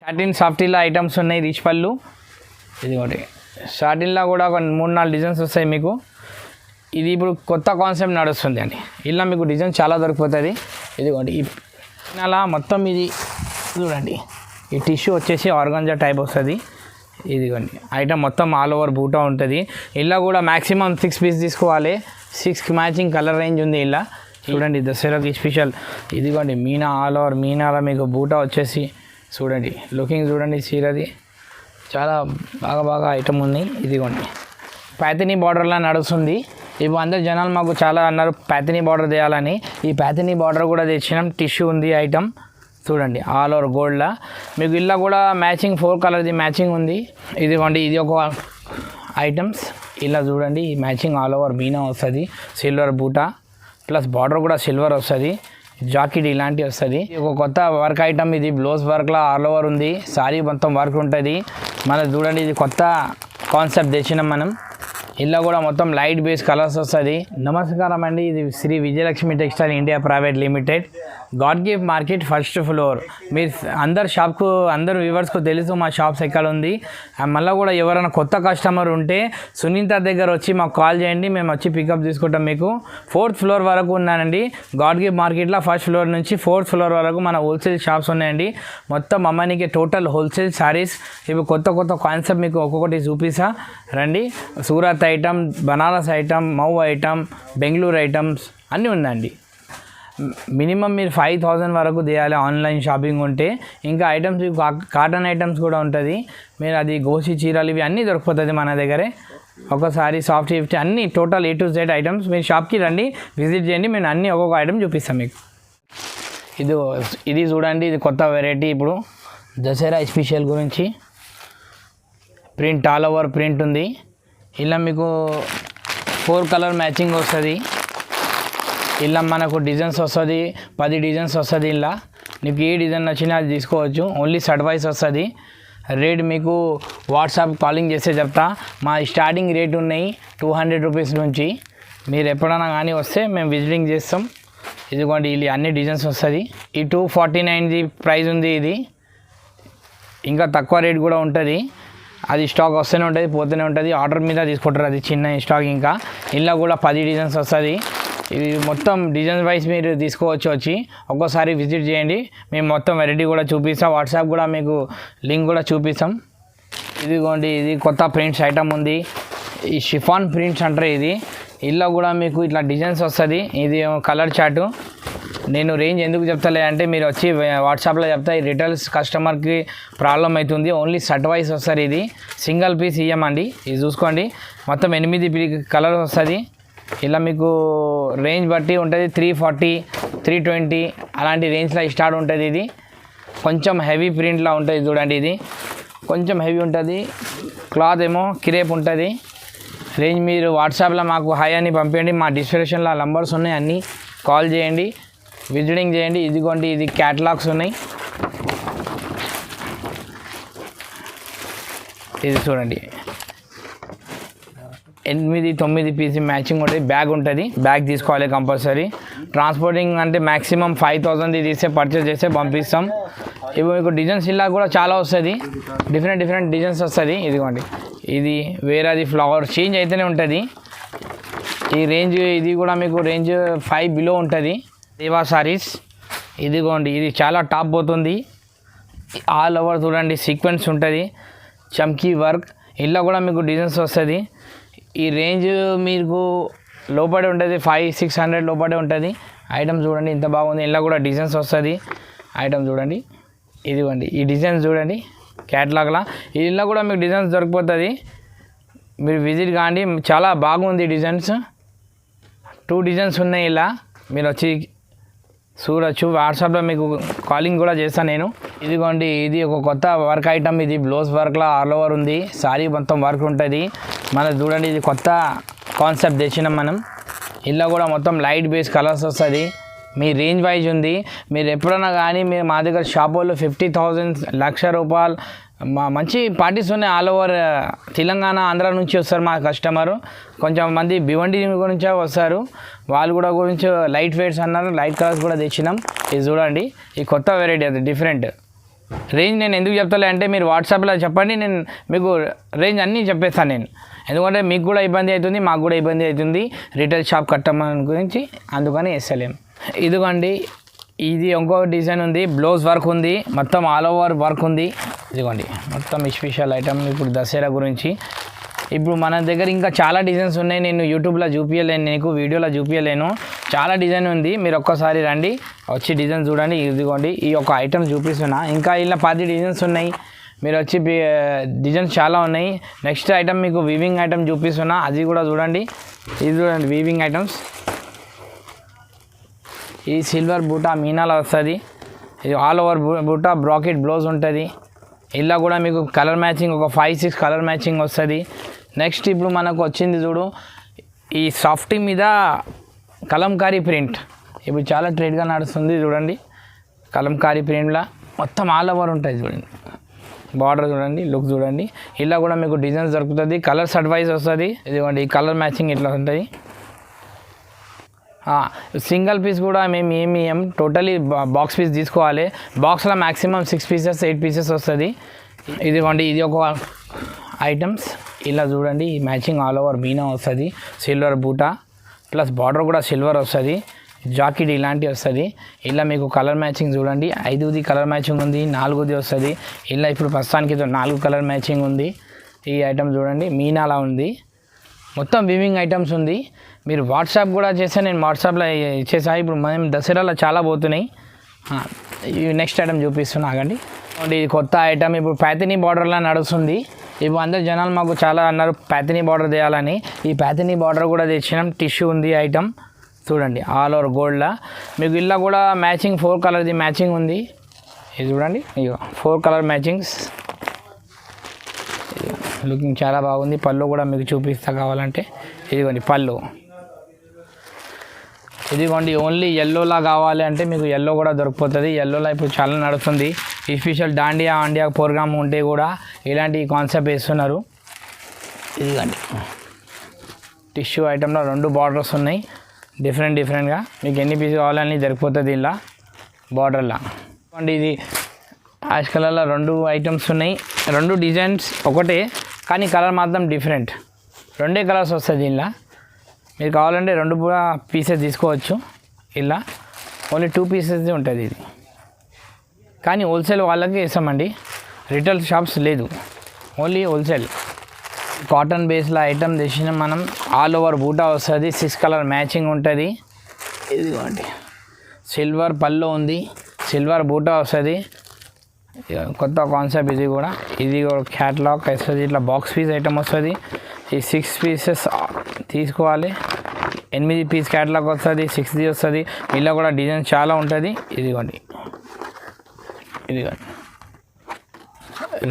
Satin సాఫ్టీలో items ఉన్నాయి, rich పళ్ళు. ఇదిగోండి సాటిన్లో కూడా ఒక 3-4 డిజైన్స్ వస్తాయి మీకు. ఇది ఇప్పుడు కొత్త కాన్సెప్ట్ నడుస్తుంది అండి. ఇలా మీకు డిజైన్ చాలా దొరికిపోతుంది. ఇదిగోండి అలా మొత్తం ఇది చూడండి. ఈ టిష్యూ వచ్చేసి ఆర్గాంజా టైప్ వస్తుంది. ఇదిగోండి ఐటమ్ మొత్తం ఆల్ ఓవర్ బూటా ఉంటుంది. ఇలా కూడా మ్యాక్సిమం 6 పీస్ తీసుకోవాలి. 6 మ్యాచింగ్ కలర్ రేంజ్ ఉంది. ఇలా చూడండి దసరాకి స్పెషల్. ఇదిగోండి మీనా ఆల్ ఓవర్ మీనాలో మీకు బూటా వచ్చేసి చూడండి. లుకింగ్ చూడండి చీరది చాలా బాగా ఐటమ్ ఉంది. ఇదిగోండి ప్యాథనీ బార్డర్లా నడుస్తుంది. ఇప్పుడు అందరు జనాలు మాకు చాలా అన్నారు ప్యాథనీ బార్డర్ చేయాలని. ఈ ప్యాథనీ బార్డర్ కూడా తెచ్చినాం. టిష్యూ ఉంది ఐటమ్ చూడండి ఆల్ ఓవర్ గోల్డ్లా మీకు. ఇలా కూడా మ్యాచింగ్ 4 కలర్ది మ్యాచింగ్ ఉంది. ఇదిగోండి ఇది ఒక ఐటమ్స్. ఇలా చూడండి మ్యాచింగ్ ఆల్ ఓవర్ మీనా వస్తుంది. సిల్వర్ బూటా ప్లస్ బార్డర్ కూడా సిల్వర్ వస్తుంది. జాకెట్ ఇలాంటివి వస్తుంది. ఒక కొత్త వర్క్ ఐటమ్ ఇది. బ్లౌజ్ వర్క్లో ఆల్ ఓవర్ ఉంది. సారీ మొత్తం వర్క్ ఉంటుంది. మన చూడండి ఇది కొత్త కాన్సెప్ట్ తెచ్చినాం మనం. ఇలా కూడా మొత్తం లైట్ బేస్ కలర్స్ వస్తుంది. నమస్కారం అండి. ఇది Shri Vijayalakshmi textile India private limited, God gift market first floor. మీరు అందరు షాప్కు అందరు వ్యూవర్స్కు తెలుసు మా షాప్స్ ఎక్కడ ఉంది. మళ్ళీ కూడా ఎవరైనా కొత్త కస్టమర్ ఉంటే సునీత దగ్గర వచ్చి మాకు కాల్ చేయండి. మేము వచ్చి పికప్ తీసుకుంటాం. మీకు 4th ఫ్లోర్ వరకు ఉన్నానండి. గాడ్ గిఫ్ట్ మార్కెట్లో 1st ఫ్లోర్ నుంచి 4th ఫ్లోర్ వరకు మన హోల్సేల్ షాప్స్ ఉన్నాయండి. మొత్తం అమ్మాయికి టోటల్ హోల్సేల్ సారీస్. ఇప్పుడు కొత్త కాన్సెప్ట్ మీకు ఒక్కొక్కటి చూపిస్తా రండి. సూరత్ ఐటమ్, బనారస్ ఐటమ్, మౌ ఐటమ్, బెంగళూరు ఐటమ్స్ అన్నీ ఉందండి. మినిమం మీరు 5000 వరకు తీయాలి ఆన్లైన్ షాపింగ్ ఉంటే. ఇంకా ఐటమ్స్ కాటన్ ఐటమ్స్ కూడా ఉంటుంది. మీరు అది గోసి చీరలు ఇవి అన్నీ దొరికిపోతుంది మన దగ్గరే. ఒకసారి సాఫ్ట్ గిఫ్ట్ అన్నీ total A to Z items. మీరు షాప్కి రండి, విజిట్ చేయండి. మేము అన్నీ ఒక్కొక్క ఐటమ్ చూపిస్తాం మీకు. ఇది చూడండి. ఇది కొత్త వెరైటీ. ఇప్పుడు దసరా స్పెషల్ గురించి ప్రింట్ ఆల్ ఓవర్ ప్రింట్ ఉంది. ఇలా మీకు 4 కలర్ మ్యాచింగ్ వస్తుంది. ఇలా మనకు డిజైన్స్ వస్తుంది. 10 డిజైన్స్ వస్తుంది. ఇలా నీకు ఏ డిజైన్ నచ్చినా అది తీసుకోవచ్చు. ఓన్లీ సెట్ వైస్ వస్తుంది. రేట్ మీకు వాట్సాప్ కాలింగ్ చేస్తే చెప్తా. మా స్టార్టింగ్ రేట్ ఉన్నాయి 200 రూపీస్ నుంచి. మీరు ఎప్పుడైనా కానీ వస్తే మేము విజిటింగ్ చేస్తాం. ఇదిగోండి ఇది అన్ని డిజైన్స్ వస్తుంది. ఈ 249ది ప్రైస్ ఉంది. ఇది ఇంకా తక్కువ రేట్ కూడా ఉంటుంది. అది స్టాక్ వస్తూనే ఉంటుంది, పోతూనే ఉంటుంది. ఆర్డర్ మీద తీసుకుంటారు. అది చిన్న స్టాక్. ఇంకా ఇలా కూడా 10 డిజైన్స్ వస్తుంది. ఇది మొత్తం డిజైన్ వైజ్ మీరు తీసుకోవచ్చు. వచ్చి ఒక్కోసారి విజిట్ చేయండి. మేము మొత్తం వెరైటీ కూడా చూపిస్తాం. వాట్సాప్ కూడా మీకు లింక్ కూడా చూపిస్తాం. ఇదిగోండి ఇది కొత్త ప్రింట్స్ ఐటమ్ ఉంది. ఈ షిఫాన్ ప్రింట్స్ అంటారు. ఇది ఇలా కూడా మీకు ఇట్లా డిజైన్స్ వస్తుంది. ఇది కలర్ చార్టు. నేను రేంజ్ ఎందుకు చెప్తలే అంటే మీరు వచ్చి వాట్సాప్లో చెప్తా. ఈ రిటైల్స్ కస్టమర్కి ప్రాబ్లం అవుతుంది. ఓన్లీ సెట్ వైస్ వస్తుంది. ఇది సింగిల్ పీస్ ఇవ్వమండి. ఇది చూసుకోండి మొత్తం 8 కలర్ వస్తుంది. ఇలా మీకు రేంజ్ బట్టి ఉంటుంది. 340, 320 అలాంటి రేంజ్లో స్టార్ట్ ఉంటుంది. ఇది కొంచెం హెవీ ప్రింట్లో ఉంటుంది. చూడండి ఇది కొంచెం హెవీ ఉంటుంది. క్లాత్ ఏమో క్రేప్ ఉంటుంది. రేంజ్ మీరు వాట్సాప్లో మాకు హాయ్ అని పంపించండి. మా డిస్క్రిప్షన్లో నంబర్స్ ఉన్నాయి. అన్నీ కాల్ చేయండి, విజిటింగ్ చేయండి. ఇదిగోండి ఇది క్యాటలాగ్స్ ఉన్నాయి. ఇది చూడండి 8-9 పీస్ మ్యాచింగ్ ఉంటుంది. బ్యాగ్ ఉంటుంది. బ్యాగ్ తీసుకోవాలి కంపల్సరీ. ట్రాన్స్పోర్టింగ్ అంటే మ్యాక్సిమం 5000 తీస్తే పర్చేస్ చేస్తే పంపిస్తాం. ఇప్పుడు మీకు డిజైన్స్ ఇలా కూడా చాలా వస్తుంది. డిఫరెంట్ డిజైన్స్ వస్తుంది. ఇదిగోండి ఇది వేరేది ఫ్లవర్ చేంజ్ అయితేనే ఉంటుంది. ఈ రేంజ్ ఇది కూడా మీకు రేంజ్ 5 బిలో ఉంటుంది. దేవా సారీస్. ఇదిగోండి ఇది చాలా టాప్ పోతుంది. ఆల్ ఓవర్ చూడండి సీక్వెన్స్ ఉంటుంది. చమ్కీ వర్క్. ఇలా కూడా మీకు డిజైన్స్ వస్తుంది. ఈ రేంజ్ మీకు లోపడే ఉంటుంది. 500-600 లోపడే ఉంటుంది. ఐటమ్ చూడండి ఇంత బాగుంది. ఇలా కూడా డిజైన్స్ వస్తుంది. ఐటమ్ చూడండి. ఇదిగోండి ఈ డిజైన్స్ చూడండి క్యాటలాగ్లా. ఇలా కూడా మీకు డిజైన్స్ దొరికిపోతుంది. మీరు విజిట్ కాండి. చాలా బాగుంది డిజైన్స్. 2 డిజైన్స్ ఉన్నాయి. ఇలా మీరు వచ్చి చూడొచ్చు. వాట్సాప్లో మీకు కాలింగ్ కూడా చేస్తాను నేను. ఇదిగోండి ఇది ఒక కొత్త వర్క్ ఐటమ్. ఇది బ్లౌజ్ వర్క్లో ఆల్ ఓవర్ ఉంది. సారీ మొత్తం వర్క్ ఉంటుంది. మన చూడండి ఇది కొత్త కాన్సెప్ట్ తెచ్చినాం మనం. ఇలా కూడా మొత్తం లైట్ బేస్ కలర్స్ వస్తుంది. మీ రేంజ్ వైజ్ ఉంది. మీరు ఎప్పుడైనా కానీ మీరు మా దగ్గర షాప్ వాళ్ళు 50,000 1,00,000 మా మంచి పార్టీస్ ఉన్నాయి. ఆల్ ఓవర్ తెలంగాణ, ఆంధ్ర నుంచి వస్తారు మా కస్టమరు. కొంచెం మంది భివండి గురించే వస్తారు. వాళ్ళు కూడా గురించి లైట్ వెయిట్స్ అన్నారు. లైట్ కలర్స్ కూడా తెచ్చినాం. ఇది చూడండి ఈ కొత్త వెరైటీ. అది డిఫరెంట్ రేంజ్ నేను ఎందుకు చెప్తాలే అంటే మీరు వాట్సాప్లో చెప్పండి, నేను మీకు రేంజ్ అన్నీ చెప్పేస్తాను నేను. ఎందుకంటే మీకు కూడా ఇబ్బంది అవుతుంది, మాకు కూడా ఇబ్బంది అవుతుంది రిటైల్ షాప్ కట్టమని గురించి, అందుకని వేస్తలేం. ఇదిగోండి ఇది ఇంకో డిజైన్ ఉంది, బ్లౌజ్ వర్క్ ఉంది, మొత్తం ఆల్ ఓవర్ వర్క్ ఉంది. ఇదిగోండి మొత్తం స్పెషల్ ఐటమ్ ఇప్పుడు దసరా గురించి. ఇప్పుడు మన దగ్గర ఇంకా చాలా డిజైన్స్ ఉన్నాయి, నేను యూట్యూబ్లో చూపించలేను, నీకు వీడియోలో చూపించలేను, చాలా డిజైన్ ఉంది. మీరు ఒక్కసారి రండి, వచ్చి డిజైన్ చూడండి. ఇదిగోండి ఈ ఒక ఐటమ్ చూపిస్తున్నా, ఇంకా ఇలా 10 డిజైన్స్ ఉన్నాయి, మీరు వచ్చి డిజైన్స్ చాలా ఉన్నాయి. నెక్స్ట్ ఐటమ్ మీకు వీవింగ్ ఐటమ్ చూపిస్తున్నా, అది కూడా చూడండి. ఇది చూడండి వీవింగ్ ఐటమ్స్, ఈ సిల్వర్ బూటా మీనాల వస్తుంది, ఇది ఆల్ ఓవర్ బూటా బ్రాకెట్ బ్లౌజ్ ఉంటుంది. ఇలా కూడా మీకు కలర్ మ్యాచింగ్ ఒక 5-6 కలర్ మ్యాచింగ్ వస్తుంది. నెక్స్ట్ ఇప్పుడు మనకు వచ్చింది చూడు, ఈ సాఫ్టీ మీద కలంకారీ ప్రింట్, ఇప్పుడు చాలా ట్రెండ్గా నడుస్తుంది చూడండి. కలంకారీ ప్రింట్లో మొత్తం ఆల్ ఓవర్ ఉంటుంది చూడండి, బార్డర్ చూడండి, లుక్ చూడండి. ఇలా కూడా మీకు డిజైన్స్ దొరుకుతుంది, కలర్స్ అడ్వైజ్ వస్తుంది. ఇదిగోండి ఈ కలర్ మ్యాచింగ్ ఇట్లా ఉంటుంది. సింగిల్ పీస్ కూడా మేము ఏమి టోటలీ బాక్స్ పీస్ తీసుకోవాలి. బాక్స్లో మ్యాక్సిమం 6 పీసెస్ 8 పీసెస్ వస్తుంది. ఇదిగోండి ఇది ఒక ఐటమ్స్, ఇలా చూడండి ఈ మ్యాచింగ్ ఆల్ ఓవర్ మీనా వస్తుంది, సిల్వర్ బూటా ప్లస్ బార్డర్ కూడా సిల్వర్ వస్తుంది, జాకెట్ ఇలాంటివి వస్తుంది. ఇలా మీకు కలర్ మ్యాచింగ్ చూడండి, 5ది కలర్ మ్యాచింగ్ ఉంది, 4ది వస్తుంది. ఇలా ఇప్పుడు ప్రస్తుతానికి 4 కలర్ మ్యాచింగ్ ఉంది. ఈ ఐటమ్ చూడండి మీనాలా ఉంది, మొత్తం వివింగ్ ఐటమ్స్ ఉంది. మీరు వాట్సాప్ కూడా చేస్తే నేను వాట్సాప్లో ఇచ్చేసా. ఇప్పుడు మనం దసరాలో చాలా పోతున్నాయి. నెక్స్ట్ ఐటమ్ చూపిస్తున్నా ఆగండి. ఇది కొత్త ఐటమ్, ఇప్పుడు ప్యాథినీ బార్డర్లో నడుస్తుంది. ఇప్పుడు అందరు జనాలు మాకు చాలా అన్నారు ప్యాథినీ బార్డర్ తీయాలని, ఈ ప్యాథినీ బార్డర్ కూడా తెచ్చినాం. టిష్యూ ఉంది ఐటమ్ చూడండి, ఆల్ ఓవర్ గోల్డ్లా. మీకు ఇలా కూడా మ్యాచింగ్ 4 కలర్ది మ్యాచింగ్ ఉంది. ఇది చూడండి, ఇక 4 కలర్ మ్యాచింగ్స్, లుకింగ్ చాలా బాగుంది. పళ్ళు కూడా మీకు చూపిస్తా కావాలంటే. ఇదిగోండి పళ్ళు, ఇదిగోండి ఓన్లీ ఎల్లోలా కావాలి అంటే మీకు ఎల్లో కూడా దొరికిపోతుంది. ఎల్లోలా ఇప్పుడు చాలా నడుస్తుంది. స్పెషల్ దాండియా ప్రోగ్రామ్ ఉంటే కూడా ఇలాంటి కాన్సెప్ట్ వేస్తున్నారు. ఇదిగోండి టిష్యూ ఐటెంలో 2 బార్డర్స్ ఉన్నాయి, డిఫరెంట్గా మీకు ఎన్ని పీస్ కావాలని దొరికిపోతుంది ఇలా బార్డర్లా. అండి ఇది యాష్ కలర్లో 2 ఐటమ్స్ ఉన్నాయి, 2 డిజైన్స్ ఒకటే కానీ కలర్ మాత్రం డిఫరెంట్, 2 కలర్స్ వస్తుంది ఇలా. మీరు కావాలంటే 2 కూడా పీసెస్ తీసుకోవచ్చు. ఇలా ఓన్లీ 2 పీసెస్ ఉంటుంది ఇది, కానీ హోల్సేల్ వాళ్ళకి వేసామండి, రిటైల్ షాప్స్ లేదు, ఓన్లీ హోల్సేల్. కాటన్ బేస్లో ఐటమ్ తెచ్చిన మనం, ఆల్ ఓవర్ బూటా వస్తుంది, 6 కలర్ మ్యాచింగ్ ఉంటుంది. ఇదిగోండి సిల్వర్ పళ్ళు ఉంది, సిల్వర్ బూటా వస్తుంది, కొత్త కాన్సెప్ట్ ఇది కూడా. ఇది కూడా క్యాట్లాగ్ వస్తుంది, ఇట్లా బాక్స్ పీస్ ఐటమ్ వస్తుంది. ఈ 6 పీసెస్ తీసుకోవాలి, 8 పీస్ క్యాట్లాగ్ వస్తుంది, 6ది వస్తుంది. ఇలా కూడా డిజైన్ చాలా ఉంటుంది. ఇదిగోండి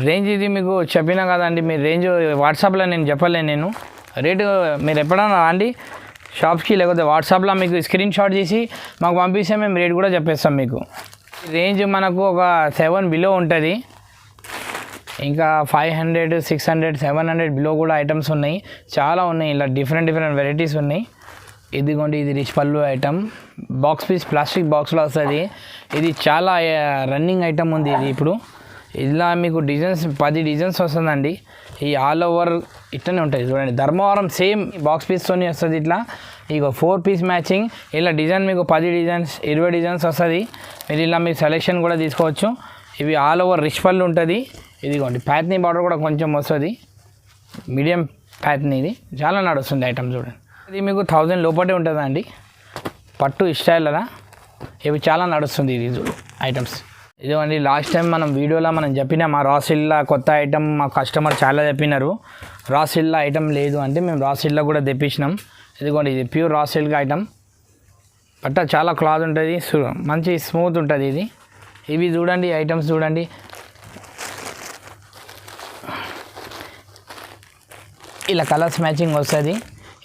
రేంజ్ ఇది మీకు చెప్పినా కదండి, మీరు రేంజ్ వాట్సాప్లో నేను చెప్పలేను, నేను రేటు మీరు ఎప్పుడైనా రండి షాప్కి, లేకపోతే వాట్సాప్లో మీకు స్క్రీన్ షాట్ చేసి మాకు పంపిస్తే మేము రేట్ కూడా చెప్పేస్తాం మీకు. రేంజ్ మనకు ఒక 7 బిలో ఉంటుంది, ఇంకా 500, 600, 700 బిలో కూడా ఐటమ్స్ ఉన్నాయి, చాలా ఉన్నాయి. ఇలా డిఫరెంట్ వెరైటీస్ ఉన్నాయి. ఇదిగోండి ఇది రిచ్ పళ్ళు ఐటమ్, బాక్స్ పీస్ ప్లాస్టిక్ బాక్స్లో వస్తుంది. ఇది చాలా రన్నింగ్ ఐటమ్ ఉంది ఇది. ఇప్పుడు ఇలా మీకు డిజైన్స్ 10 డిజైన్స్ వస్తుందండి. ఈ ఆల్ ఓవర్ ఇట్లనే ఉంటుంది చూడండి, ధర్మవరం సేమ్ బాక్స్ పీస్తోనే వస్తుంది. ఇట్లా ఇక 4 పీస్ మ్యాచింగ్, ఇలా డిజైన్ మీకు 10 డిజైన్స్ 20 డిజైన్స్ వస్తుంది. మీరు ఇలా మీరు సెలెక్షన్ కూడా తీసుకోవచ్చు. ఇవి ఆల్ ఓవర్ రిచ్ పళ్ళు ఉంటుంది. ఇదిగోండి ప్యాథినీ బార్డర్ కూడా కొంచెం వస్తుంది, మీడియం ప్యాథినీ, ఇది చాలా నడుస్తుంది ఐటమ్ చూడండి. ఇది మీకు 1000 లోపటే ఉంటుందండి, పట్టు స్టైల్లా ఇవి చాలా నడుస్తుంది ఇది ఐటమ్స్. ఇదిగోండి లాస్ట్ టైం మనం వీడియోలో మనం చెప్పిన మా రాసిల్లా కొత్త ఐటమ్ మా కస్టమర్ చాలా చెప్పినారు, రాసిల్లా ఐటమ్ లేదు అంటే మేము రాసిల్లా కూడా తెప్పించినాం. ఇదిగోండి ఇది ప్యూర్ రాసిల్గా ఐటమ్, బట్ట చాలా క్లాత్ ఉంటుంది, మంచి స్మూత్ ఉంటుంది ఇది. ఇవి చూడండి ఐటమ్స్ చూడండి, ఇలా కలర్స్ మ్యాచింగ్ వస్తుంది.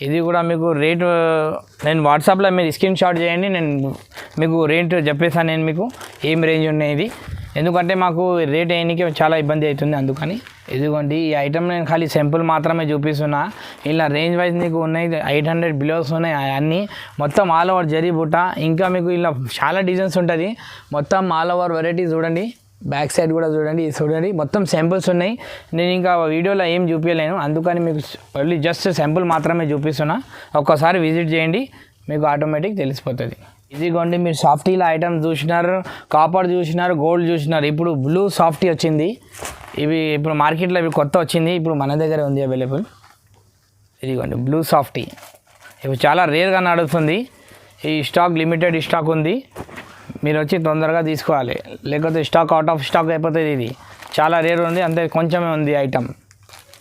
ఇది కూడా మీకు రేటు నేను వాట్సాప్లో మీరు స్క్రీన్ షాట్ చేయండి, నేను మీకు రేట్ చెప్పేసాను నేను మీకు ఏం రేంజ్ ఉన్నాయి ఇది, ఎందుకంటే మాకు రేట్ వేయడానికి చాలా ఇబ్బంది అవుతుంది అందుకని. ఇదిగోండి ఈ ఐటమ్ నేను ఖాళీ సింపుల్ మాత్రమే చూపిస్తున్నా, ఇలా రేంజ్ వైజ్ మీకు ఉన్నాయి 800 బిలోస్ ఉన్నాయి అన్నీ, మొత్తం ఆల్ ఓవర్ జరీ బుట్ట, ఇంకా మీకు ఇలా చాలా డిజైన్స్ ఉంటుంది, మొత్తం ఆల్ ఓవర్ వెరైటీ చూడండి. బ్యాక్ సైడ్ కూడా చూడండి, ఇది చూడండి మొత్తం శాంపుల్స్ ఉన్నాయి. నేను ఇంకా వీడియోలో ఏం చూపించలేను, అందుకని మీకు ఓన్లీ జస్ట్ శాంపుల్ మాత్రమే చూపిస్తున్నా. ఒక్కసారి విజిట్ చేయండి, మీకు ఆటోమేటిక్ తెలిసిపోతుంది. ఇదిగోండి మీరు సాఫ్టీల ఐటమ్స్ చూసినారు, కాపర్ చూసినారు, గోల్డ్ చూసినారు. ఇప్పుడు బ్లూ సాఫ్టీ వచ్చింది. ఇవి ఇప్పుడు మార్కెట్లో ఇవి కొత్త వచ్చింది, ఇప్పుడు మన దగ్గర ఉంది అవైలబుల్. ఇదిగోండి బ్లూ సాఫ్టీ, ఇవి చాలా రేర్గా నడుస్తుంది. ఈ స్టాక్ లిమిటెడ్ స్టాక్ ఉంది, మీరు వచ్చి తొందరగా తీసుకోవాలి, లేకపోతే స్టాక్ అవుట్ ఆఫ్ స్టాక్ అయిపోతుంది. ఇది చాలా రేర్ ఉంది, అంతే కొంచెమే ఉంది ఐటమ్.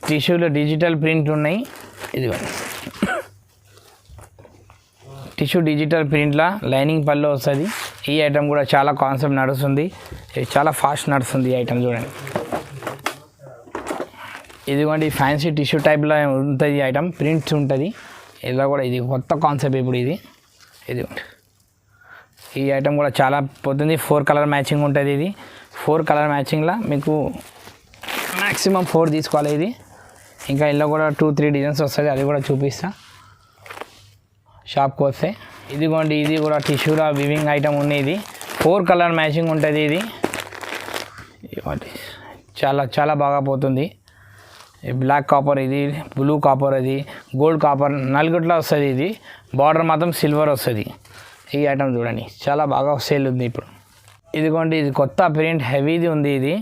టిష్యూలో డిజిటల్ ప్రింట్ ఉన్నాయి. ఇదిగోండి టిష్యూ డిజిటల్ ప్రింట్లా లైనింగ్ పళ్ళు వస్తుంది. ఈ ఐటమ్ కూడా చాలా కాన్సెప్ట్ నడుస్తుంది, చాలా ఫాస్ట్ నడుస్తుంది ఈ ఐటమ్. చూడండి ఇదిగోండి ఫ్యాన్సీ టిష్యూ టైప్లో ఉంటుంది ఈ ఐటమ్, ప్రింట్స్ ఉంటుంది. ఇలా కూడా ఇది కొత్త కాన్సెప్ట్ ఇప్పుడు ఇది. ఇదిగోండి ఈ ఐటమ్ కూడా చాలా పోతుంది. 4 కలర్ మ్యాచింగ్ ఉంటుంది. ఇది 4 కలర్ మ్యాచింగ్లో మీకు మ్యాక్సిమం 4 తీసుకోవాలి. ఇది ఇంకా ఇలా కూడా 2-3 డిజైన్స్ వస్తుంది, అది కూడా చూపిస్తా షాప్కి వస్తే. ఇదిగోండి ఇది కూడా టిష్యూలో వివింగ్ ఐటమ్ ఉన్నాయి. ఇది 4 కలర్ మ్యాచింగ్ ఉంటుంది. ఇది చాలా చాలా బాగా పోతుంది. బ్లాక్ కాపర్, ఇది బ్లూ కాపర్, అది గోల్డ్ కాపర్, నలుగుట్లో వస్తుంది. ఇది బార్డర్ మాత్రం సిల్వర్ వస్తుంది. ఈ ఐటమ్ చూడండి చాలా బాగా సేల్ ఉంది ఇప్పుడు. ఇదిగోండి ఇది కొత్త ప్రింట్ హెవీది ఉంది. ఇది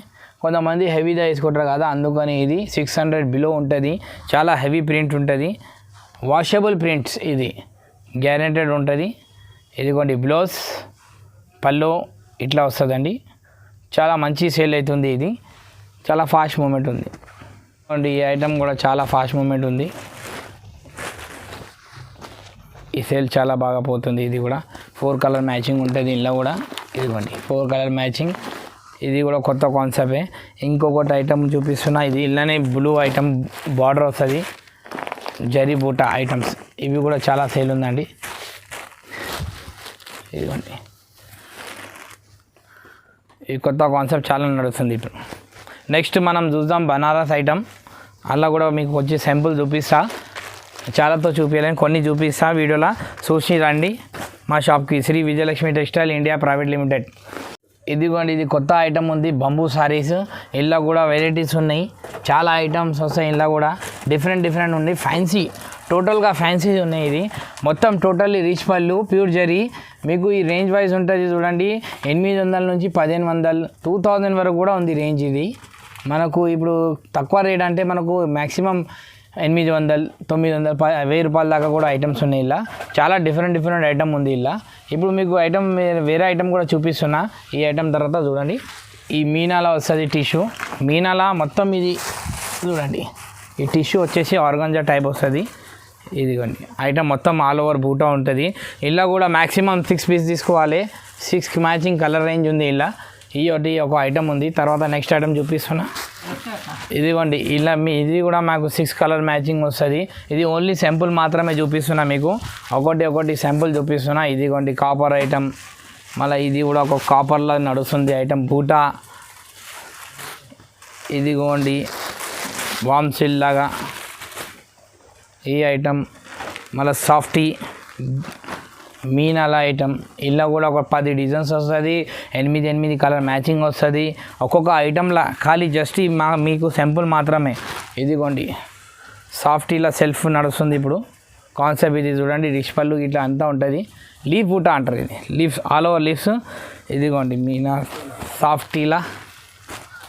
కొంతమంది హెవీగా వేసుకుంటారు కదా, అందుకని ఇది 600 బిలో ఉంటుంది. చాలా హెవీ ప్రింట్ ఉంటుంది, వాషబుల్ ప్రింట్స్, ఇది గ్యారెంటెడ్ ఉంటుంది. ఇదిగోండి బ్లౌజ్ పల్లో ఇట్లా వస్తుందండి, చాలా మంచి సేల్ అవుతుంది. ఇది చాలా ఫాస్ట్ మూమెంట్ ఉంది. ఈ ఐటమ్ కూడా చాలా ఫాస్ట్ మూమెంట్ ఉంది, ఈ సేల్ చాలా బాగా పోతుంది. ఇది కూడా 4 కలర్ మ్యాచింగ్ ఉంటుంది ఇంట్లో కూడా. ఇదిగోండి 4 కలర్ మ్యాచింగ్, ఇది కూడా కొత్త కాన్సెప్టే. ఇంకొకటి ఐటమ్ చూపిస్తున్నా, ఇది ఇలానే బ్లూ ఐటమ్ బార్డర్ వస్తుంది, జరీ బూటా ఐటమ్స్, ఇవి కూడా చాలా సేల్ ఉందండి. ఇదిగోండి ఈ కొత్త కాన్సెప్ట్ చాలా నడుస్తుంది ఇప్పుడు. నెక్స్ట్ మనం చూద్దాం బనారస్ ఐటమ్. అలా కూడా మీకు వచ్చి శాంపుల్ చూపిస్తా, చాలాతో చూపించలేను, కొన్ని చూపిస్తా వీడియోలో, చూసి రండి మా షాప్కి. Shri Vijayalakshmi textile India private limited. ఇదిగోండి ఇది కొత్త ఐటమ్ ఉంది, బంబూ సారీస్. ఇలా కూడా వెరైటీస్ ఉన్నాయి, చాలా ఐటమ్స్ వస్తాయి. ఇలా కూడా డిఫరెంట్ ఉంది, ఫ్యాన్సీ, టోటల్గా ఫ్యాన్సీ ఉన్నాయి. ఇది మొత్తం టోటల్లీ రిచ్ పళ్ళు, ప్యూర్ జరీ. మీకు ఈ రేంజ్ వైజ్ ఉంటుంది చూడండి, 800 నుంచి 1500, 2000 వరకు కూడా ఉంది రేంజ్. ఇది మనకు ఇప్పుడు తక్కువ రేట్ అంటే మనకు మ్యాక్సిమం 800, 900, 1000 రూపాయల దాకా కూడా ఐటమ్స్ ఉన్నాయి. ఇలా చాలా డిఫరెంట్ ఐటమ్ ఉంది. ఇలా ఇప్పుడు మీకు ఐటమ్ వేరే ఐటమ్ కూడా చూపిస్తున్నా. ఈ ఐటమ్ తర్వాత చూడండి, ఈ మీనాలా వస్తుంది టిష్యూ, మీనాలా మొత్తం ఇది చూడండి. ఈ టిష్యూ వచ్చేసి ఆర్గాంజా టైప్ వస్తుంది. ఇదిగోండి ఐటమ్ మొత్తం ఆల్ ఓవర్ బూటా ఉంటుంది. ఇలా కూడా మ్యాక్సిమం 6 పీస్ తీసుకోవాలి, 6 మ్యాచింగ్ కలర్ రేంజ్ ఉంది. ఇలా ఈ ఒక ఐటమ్ ఉంది. తర్వాత నెక్స్ట్ ఐటమ్ చూపిస్తున్నా. ఇదిగోండి ఇలా ఇది కూడా మాకు 6 కలర్ మ్యాచింగ్ వస్తుంది. ఇది ఓన్లీ శాంపుల్ మాత్రమే చూపిస్తున్నా మీకు, ఒకటి శాంపుల్ చూపిస్తున్నా. ఇదిగోండి కాపర్ ఐటమ్, మళ్ళీ ఇది కూడా ఒక కాపర్లో నడుస్తుంది ఐటమ్ బూటా. ఇదిగోండి వామ్ సిల్ లాగా ఈ ఐటమ్, మళ్ళీ సాఫ్టీ మీనాల ఐటమ్. ఇలా కూడా ఒక 10 డిజైన్స్ వస్తుంది, 8 కలర్ మ్యాచింగ్ వస్తుంది. ఒక్కొక్క ఐటమ్లా ఖాళీ జస్ట్ మీకు శాంపుల్ మాత్రమే. ఇదిగోండి సాఫ్టీలా సెల్ఫ్ నడుస్తుంది ఇప్పుడు కాన్సెప్ట్. ఇది చూడండి రిచ్ పళ్ళు ఇట్లా అంతా ఉంటుంది, లీఫ్ బూటా అంటారు. ఇది లీవ్స్, ఆల్ ఓవర్ లీవ్స్. ఇదిగోండి మీనా సాఫ్టీలా,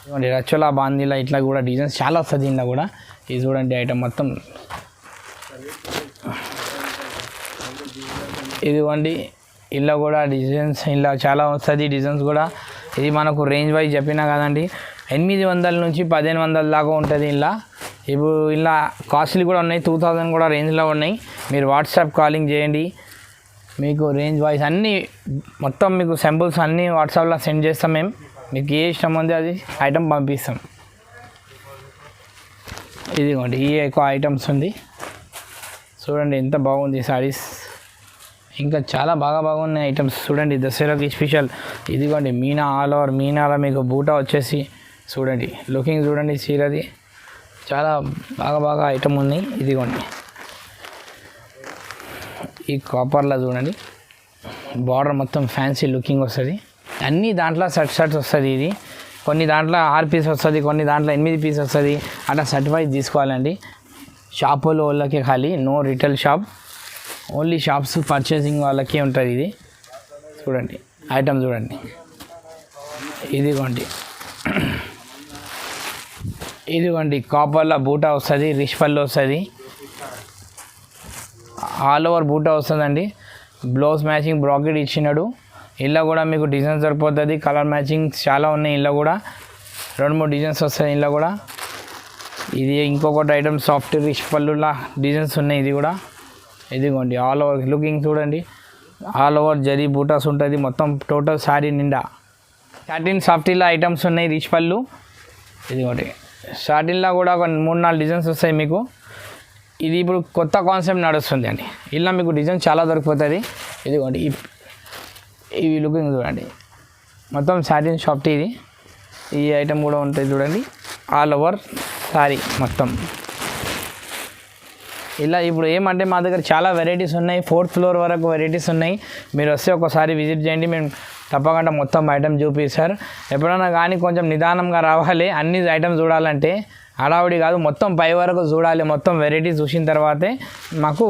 ఇదిగోండి రచ్చోలా బాందీలా, ఇట్లా కూడా డిజైన్స్ చాలా వస్తుంది ఇంట్లో కూడా. ఇది చూడండి ఐటమ్ మొత్తం. ఇదిగోండి ఇలా కూడా డిజైన్స్ ఇలా చాలా వస్తుంది డిజైన్స్ కూడా. ఇది మనకు రేంజ్ వైజ్ చెప్పినా కదండి, 800 నుంచి 1500 దాకా ఉంటుంది. ఇలా ఇప్పుడు ఇలా కాస్ట్లీ కూడా ఉన్నాయి, 2000 కూడా రేంజ్లో ఉన్నాయి. మీరు వాట్సాప్ కాలింగ్ చేయండి, మీకు రేంజ్ వైజ్ అన్నీ మొత్తం మీకు శాంపుల్స్ అన్నీ వాట్సాప్లో సెండ్ చేస్తాం. మేము మీకు ఏ ఇష్టం ఉంది అది ఐటమ్ పంపిస్తాం. ఇదిగోండి ఈ ఎక్కువ ఐటమ్స్ ఉంది చూడండి, ఎంత బాగుంది సారీస్. ఇంకా చాలా బాగున్నాయి ఐటమ్స్ చూడండి, దసరాకి స్పెషల్. ఇదిగోండి మీనా, ఆల్ ఓవర్ మీనాలో మీకు బూటా వచ్చేసి చూడండి, లుకింగ్ చూడండి చీరది, చాలా బాగా ఐటమ్ ఉన్నాయి. ఇదిగోండి ఈ కాపర్లో చూడండి బార్డర్ మొత్తం ఫ్యాన్సీ లుకింగ్ వస్తుంది, అన్నీ దాంట్లో షర్ట్స్ వస్తుంది. ఇది కొన్ని దాంట్లో 6 పీస్ వస్తుంది, కొన్ని దాంట్లో 8 పీస్ వస్తుంది. అట్లా సర్టిఫైడ్ తీసుకోవాలండి. షాపులో వాళ్ళకే ఖాళీ, no retail shop, only shops purchasing వాళ్ళకే ఉంటుంది. ఇది చూడండి ఐటమ్ చూడండి, ఇదిగోండి కాపర్లో బూటా వస్తుంది, రిచ్ పళ్ళు వస్తుంది, ఆల్ ఓవర్ బూటా వస్తుందండి. బ్లౌజ్ మ్యాచింగ్ బ్రాకెట్ ఇచ్చినాడు. ఇలా కూడా మీకు డిజైన్స్ సరిపోతుంది, కలర్ మ్యాచింగ్ చాలా ఉన్నాయి. ఇలా కూడా 2-3 డిజైన్స్ వస్తాయి. ఇలా కూడా ఇది ఇంకొకటి ఐటమ్ సాఫ్ట్ రిచ్ పళ్ళులా డిజైన్స్ ఉన్నాయి. ఇది కూడా ఇదిగోండి ఆల్ ఓవర్ లుకింగ్ చూడండి, ఆల్ ఓవర్ జరీ బూటాస్ ఉంటుంది మొత్తం టోటల్ శారీ నిండా. సాటిన్ సాఫ్టీలా ఐటమ్స్ ఉన్నాయి, రిచ్ పళ్ళు. ఇదిగోండి సాటిన్లో కూడా ఒక 3-4 డిజైన్స్ వస్తాయి మీకు. ఇది ఇప్పుడు కొత్త కాన్సెప్ట్ నడుస్తుంది అండి. ఇలా మీకు డిజైన్ చాలా దొరికిపోతుంది. ఇదిగోండి ఇవి లుకింగ్ చూడండి, మొత్తం సాటిన్ సాఫ్టీ. ఇది ఈ ఐటమ్ కూడా ఉంటుంది చూడండి, ఆల్ ఓవర్ శారీ మొత్తం. ఇలా ఇప్పుడు ఏమంటే మా దగ్గర చాలా వెరైటీస్ ఉన్నాయి, 4th ఫ్లోర్ వరకు వెరైటీస్ ఉన్నాయి. మీరు వస్తే ఒకసారి విజిట్ చేయండి, మేము తప్పకుండా మొత్తం ఐటమ్ చూపిస్తారు. ఎప్పుడైనా కానీ కొంచెం నిదానంగా రావాలి, అన్ని ఐటమ్స్ చూడాలంటే హడావుడి కాదు, మొత్తం పై వరకు చూడాలి. మొత్తం వెరైటీస్ చూసిన తర్వాతే మాకు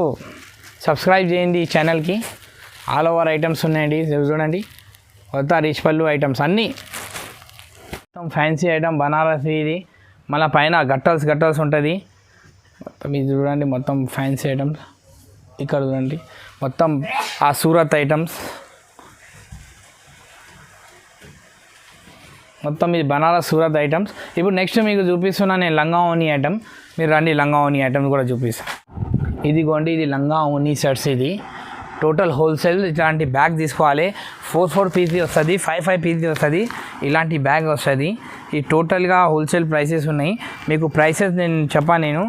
సబ్స్క్రైబ్ చేయండి ఈ ఛానల్కి. ఆల్ ఓవర్ ఐటమ్స్ ఉన్నాయండి చూడండి, కొత్త రిచ్ పళ్ళు ఐటమ్స్ అన్నీ, మొత్తం ఫ్యాన్సీ ఐటమ్ బనారసి. ఇది మళ్ళీ పైన గట్టల్స్ ఉంటుంది మొత్తం. ఇది చూడండి మొత్తం ఫ్యాన్సీ ఐటమ్స్. ఇక్కడ చూడండి మొత్తం ఆ సూరత్ ఐటమ్స్ మొత్తం. ఇది బనారస్ సూరత్ ఐటమ్స్. ఇప్పుడు నెక్స్ట్ మీకు చూపిస్తున్నా నేను లంగా ఓనీ ఐటమ్. మీరు రండి, లంగా ఓనీ ఐటమ్ కూడా చూపిస్తాను. ఇదిగోండి ఇది లంగా ఓనీ సెట్స్. ఇది టోటల్ హోల్సేల్. ఇలాంటి బ్యాగ్ తీసుకోవాలి, 4 పీసీ వస్తుంది, 5 పీసీ వస్తుంది. ఇలాంటి బ్యాగ్ వస్తుంది. ఈ టోటల్గా హోల్సేల్ ప్రైసెస్ ఉన్నాయి. మీకు ప్రైసెస్ నేను చెప్పాను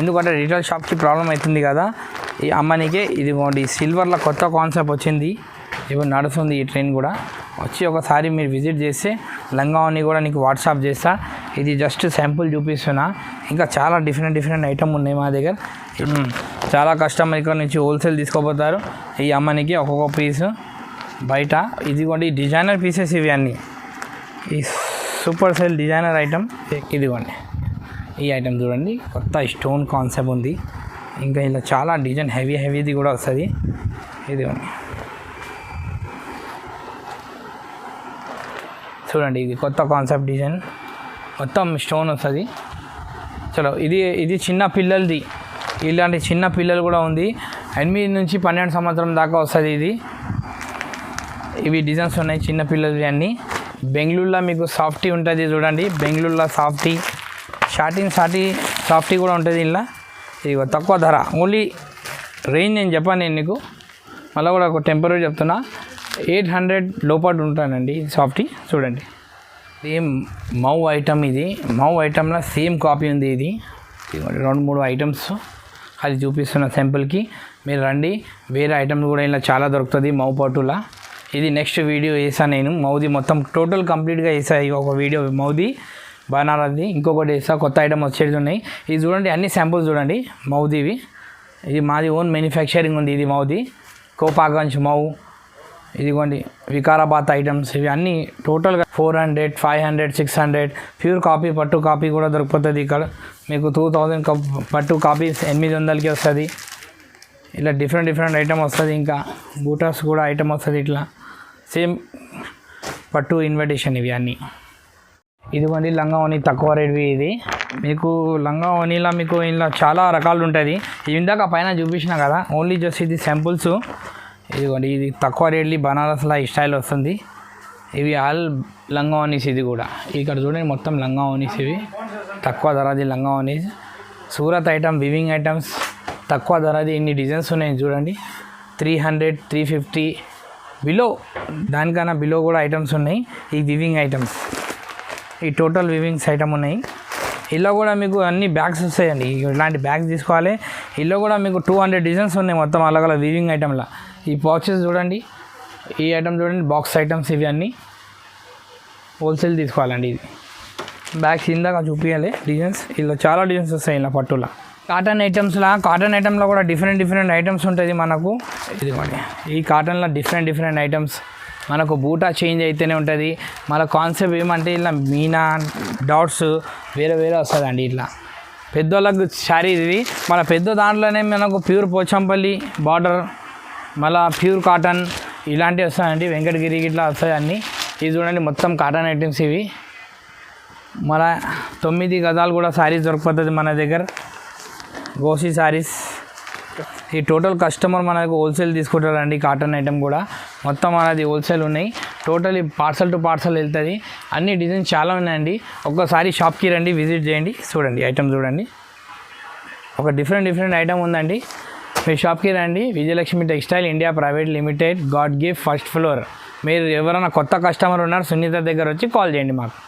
ఎందుకంటే రిటైల్ షాప్కి ప్రాబ్లం అవుతుంది కదా ఈ అమ్మనికే. ఇదిగోండి సిల్వర్లో కొత్త కాన్సెప్ట్ వచ్చింది, ఇప్పుడు నడుస్తుంది ఈ ట్రైన్ కూడా. వచ్చి ఒకసారి మీరు విజిట్ చేస్తే లంగావని కూడా నీకు వాట్సాప్ చేస్తా. ఇది జస్ట్ శాంపుల్ చూపిస్తున్నా, ఇంకా చాలా డిఫరెంట్ ఐటమ్ ఉన్నాయి మా దగ్గర. చాలా కస్టమర్ ఇక్కడ నుంచి హోల్సేల్ తీసుకోపోతారు ఈ అమ్మనికి ఒక్కొక్క పీసు బయట. ఇదిగోండి డిజైనర్ పీసెస్ ఇవి అన్నీ, ఈ సూపర్ సెల్ డిజైనర్ ఐటమ్. ఇదిగోండి ఈ ఐటమ్ చూడండి, కొత్త స్టోన్ కాన్సెప్ట్ ఉంది. ఇంకా ఇలా చాలా డిజైన్ హెవీది కూడా వస్తుంది. ఇదిగోండి చూడండి, ఇది కొత్త కాన్సెప్ట్ డిజైన్, మొత్తం స్టోన్ వస్తుంది. చలో ఇది చిన్న పిల్లలది. ఇలాంటి చిన్న పిల్లలు కూడా ఉంది, 8 నుంచి 12 సంవత్సరం దాకా వస్తుంది. ఇవి డిజైన్స్ ఉన్నాయి చిన్న పిల్లలవి అన్నీ. బెంగళూరులో మీకు సాఫ్టీ ఉంటుంది చూడండి, బెంగళూరులో సాఫ్టీ కూడా ఉంటుంది. ఇలా ఇది తక్కువ ధర, ఓన్లీ రేంజ్ నేను చెప్పాను నీకు, మళ్ళీ కూడా ఒక టెంపరీ చెప్తున్నా, 800 లోపల ఉంటానండి సాఫ్టీ. చూడండి సేమ్ మౌ ఐటమ్. ఇది మౌ ఐటమ్లో సేమ్ కాపీ ఉంది. ఇది 2-3 ఐటమ్స్ అది చూపిస్తున్న సింపుల్కి. మీరు రండి, వేరే ఐటమ్స్ కూడా ఇలా చాలా దొరుకుతుంది మౌ పట్టులా. ఇది నెక్స్ట్ వీడియో వేసా నేను, మౌది మొత్తం టోటల్ కంప్లీట్గా వేసా. ఒక వీడియో మౌది బనారస్ది, ఇంకొకటి వేసా, కొత్త ఐటమ్ వచ్చేది ఉన్నాయి. ఇది చూడండి అన్ని శాంపుల్స్ చూడండి మౌదివి. ఇది మాది ఓన్ మ్యానుఫ్యాక్చరింగ్ ఉంది. ఇది మౌది కోపాగంజ్ మౌ. ఇదిగోండి వికారాబాద్ ఐటమ్స్. ఇవి అన్నీ టోటల్గా 400, 500, 600 ప్యూర్ కాపీ పట్టు కాపీ కూడా దొరికిపోతుంది ఇక్కడ మీకు. 2000 పట్టు కాపీ 800కి వస్తుంది. ఇలా డిఫరెంట్ ఐటమ్ వస్తుంది. ఇంకా బూటాస్ కూడా ఐటమ్ వస్తుంది. ఇట్లా సేమ్ పట్టు ఇన్విటేషన్ ఇవి అన్నీ. ఇదిగోండి లంగా ఓనీ తక్కువ రేట్వి. ఇది మీకు లంగా ఓనీలా మీకు ఇలా చాలా రకాలు ఉంటుంది. ఇందాక పైన చూపించిన కదా, ఓన్లీ జస్ట్ ఇది శాంపుల్స్. ఇదిగోండి ఇది తక్కువ రేట్లీ బనారస్లా ఈ స్టైల్ వస్తుంది. ఇవి ఆల్ లంగా ఓనీస్. ఇది కూడా ఇక్కడ చూడండి మొత్తం లంగా ఓనీస్. ఇవి తక్కువ ధరది లంగా ఓనీస్. సూరత్ ఐటమ్, వివింగ్ ఐటమ్స్ తక్కువ ధరది. ఇన్ని డిజైన్స్ ఉన్నాయి చూడండి, 300, 350 బిలో, దానికన్నా బిలో కూడా ఐటమ్స్ ఉన్నాయి. ఈ వివింగ్ ఐటమ్స్, ఈ టోటల్ వివింగ్స్ ఐటమ్ ఉన్నాయి. ఇలా కూడా మీకు అన్ని బ్యాగ్స్ వస్తాయండి. ఇలాంటి బ్యాగ్స్ తీసుకోవాలి. ఇలా కూడా మీకు 200 డిజైన్స్ ఉన్నాయి మొత్తం అలగల వివింగ్ ఐటమ్లా. ఈ పౌచెస్ చూడండి, ఈ ఐటమ్ చూడండి, బాక్స్ ఐటమ్స్ ఇవి అన్నీ హోల్సేల్ తీసుకోవాలండి. ఇది బ్యాగ్స్ ఇందాక చూపించాలి డిజైన్స్. ఇలా చాలా డిజైన్స్ వస్తాయి ఇలా పట్టులా. కాటన్ ఐటమ్లో కూడా డిఫరెంట్ ఐటమ్స్ ఉంటుంది మనకు. ఇదిగోండి ఈ కాటన్లో డిఫరెంట్ ఐటమ్స్ మనకు బూటా చేంజ్ అయితేనే ఉంటుంది. మన కాన్సెప్ట్ ఏమంటే ఇలా మీనా డాట్స్ వేరే వేరే వస్తుందండి. ఇట్లా పెద్దోళ్ళకు శారీ ఇది. మన పెద్ద దాంట్లోనే మనకు ప్యూర్ పోచంపల్లి బార్డర్, మళ్ళీ ప్యూర్ కాటన్ ఇలాంటివి వస్తాయండి. వెంకటగిరి ఇట్లా వస్తాయి అన్నీ. ఇది చూడండి మొత్తం కాటన్ ఐటమ్స్ ఇవి. మన 9 గజాలు కూడా శారీస్ దొరికిపోతుంది మన దగ్గర, గోసి శారీస్. ఈ టోటల్ కస్టమర్ మనకు హోల్సేల్ తీసుకుంటారండి. కాటన్ ఐటమ్ కూడా మొత్తం మనది హోల్సేల్ ఉన్నాయి. టోటల్ పార్సల్ టు పార్సల్ వెళ్తుంది. అన్ని డిజైన్స్ చాలా ఉన్నాయండి. ఒక్కసారి షాప్కి రండి, విజిట్ చేయండి, చూడండి ఐటమ్ చూడండి. ఒక డిఫరెంట్ ఐటమ్ ఉందండి. మీ షాప్కి రండి. Vijayalakshmi textile India private limited, God gift, first floor. మీరు ఎవరైనా కొత్త కస్టమర్ ఉన్నారు సునీత దగ్గర వచ్చి కాల్ చేయండి మాకు.